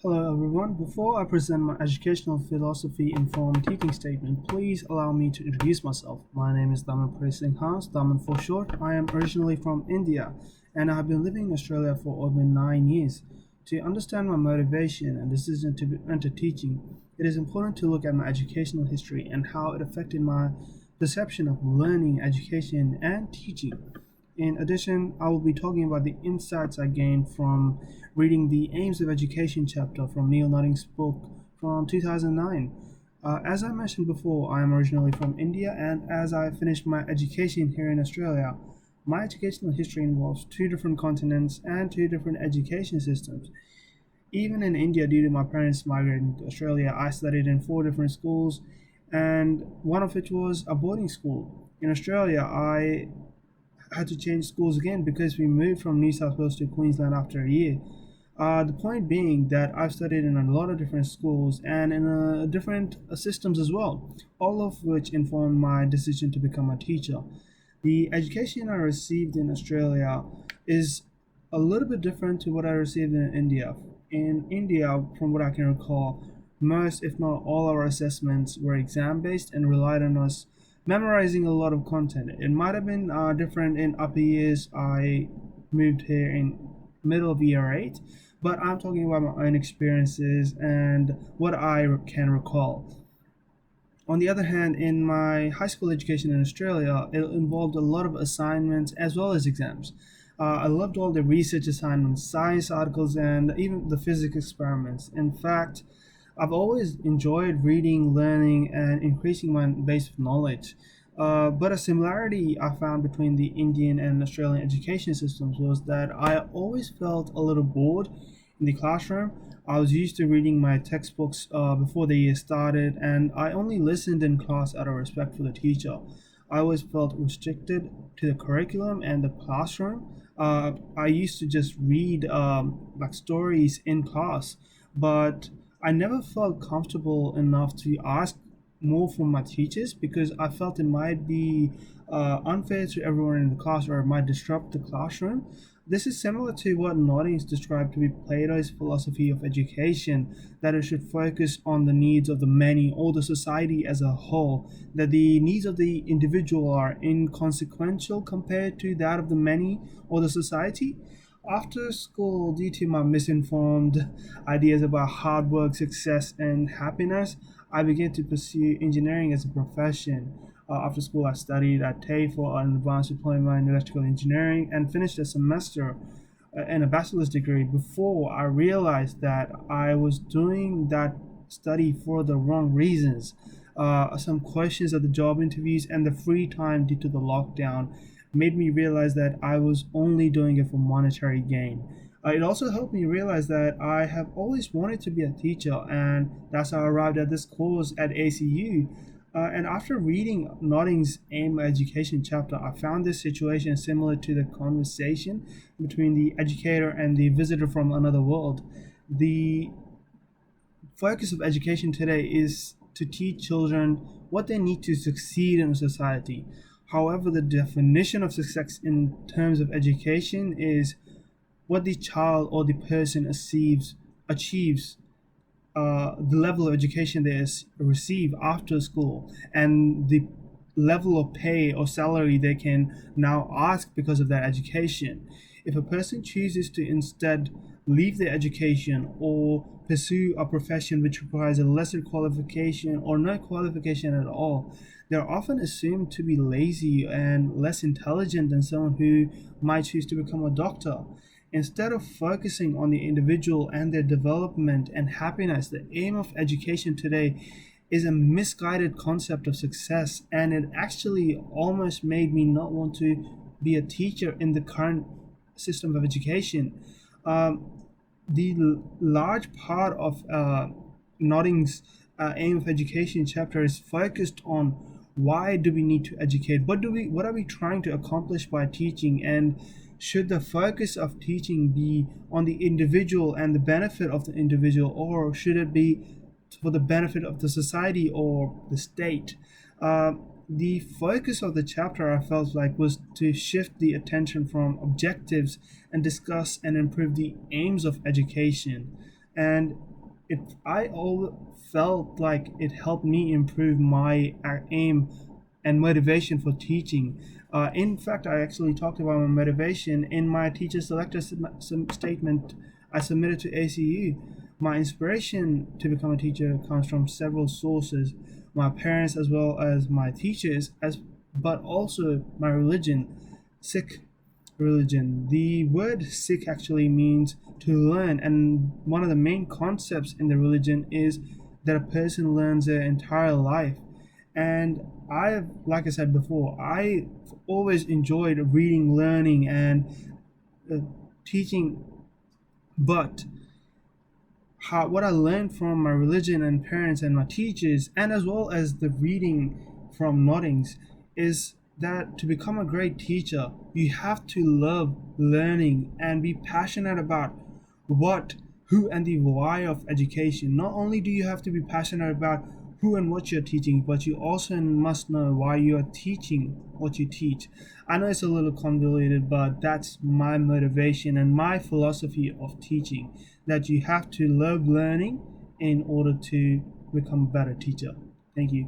Hello everyone. Before I present my educational philosophy informed teaching statement, please allow me to introduce myself. My name is Damanpreet Singh, Daman for short. I am originally from India and I have been living in Australia for over 9 years. To understand my motivation and decision to enter teaching, it is important to look at my educational history and how it affected my perception of learning, education, and teaching. In addition, I will be talking about the insights I gained from reading the Aims of Education chapter from Neil Nutting's book from 2009. As I mentioned before, I am originally from India, and as I finished my education here in Australia, my educational history involves two different continents and two different education systems. Even in India, due to my parents migrating to Australia, I studied in four different schools, and one of which was a boarding school. In Australia, I had to change schools again because we moved from New South Wales to Queensland after a year. The point being that I've studied in a lot of different schools and in different systems as well, all of which informed my decision to become a teacher. The education I received in Australia is a little bit different to what I received in India. In India, from what I can recall, most, if not all, our assessments were exam based and relied on us memorizing a lot of content. It might have been different in upper years. I moved here in middle of year 8, but I'm talking about my own experiences and what I can recall. On the other hand, in my high school education in Australia, it involved a lot of assignments as well as exams. I loved all the research assignments, science articles, and even the physics experiments. In fact, I've always enjoyed reading, learning, and increasing my base of knowledge. But a similarity I found between the Indian and Australian education systems was that I always felt a little bored in the classroom. I was used to reading my textbooks before the year started, and I only listened in class out of respect for the teacher. I always felt restricted to the curriculum and the classroom. I used to just read like stories in class, but I never felt comfortable enough to ask more from my teachers because I felt it might be unfair to everyone in the class or it might disrupt the classroom. This is similar to what Noddings described to be Plato's philosophy of education, that it should focus on the needs of the many or the society as a whole, that the needs of the individual are inconsequential compared to that of the many or the society. After school, due to my misinformed ideas about hard work, success, and happiness, I began to pursue engineering as a profession. After school, I studied at TAFE for an advanced diploma in electrical engineering and finished a semester and a bachelor's degree before I realized that I was doing that study for the wrong reasons. Some questions at the job interviews and the free time due to the lockdown made me realize that I was only doing it for monetary gain. It also helped me realize that I have always wanted to be a teacher, and that's how I arrived at this course at ACU. And after reading Notting's AIM Education chapter, I found this situation similar to the conversation between the educator and the visitor from another world. The focus of education today is to teach children what they need to succeed in society. However, the definition of success in terms of education is what the child or the person achieves the level of education they receive after school, and the level of pay or salary they can now ask because of that education. If a person chooses to instead leave their education or pursue a profession which requires a lesser qualification or no qualification at all, they're often assumed to be lazy and less intelligent than someone who might choose to become a doctor. Instead of focusing on the individual and their development and happiness, the aim of education today is a misguided concept of success, and it actually almost made me not want to be a teacher in the current system of education. The large part of Nodding's aim of education chapter is focused on why do we need to educate? What are we trying to accomplish by teaching? And should the focus of teaching be on the individual and the benefit of the individual, or should it be for the benefit of the society or the state? The focus of the chapter, I felt like, was to shift the attention from objectives and discuss and improve the aims of education. And I all felt like it helped me improve my aim and motivation for teaching. In fact, I actually talked about my motivation in my teacher selector statement I submitted to ACU. My inspiration to become a teacher comes from several sources: my parents as well as my teachers, but also my religion, Sikh religion. The word Sikh actually means to learn, and one of the main concepts in the religion is that a person learns their entire life. And like I said before, I always enjoyed reading, learning, and uh, teaching, but what I learned from my religion and parents and my teachers, and as well as the reading from Noddings, is that to become a great teacher, you have to love learning and be passionate about what, who, and the why of education. Not only do you have to be passionate about who and what you're teaching, but you also must know why you are teaching what you teach. I know it's a little convoluted, but that's my motivation and my philosophy of teaching, that you have to love learning in order to become a better teacher. Thank you.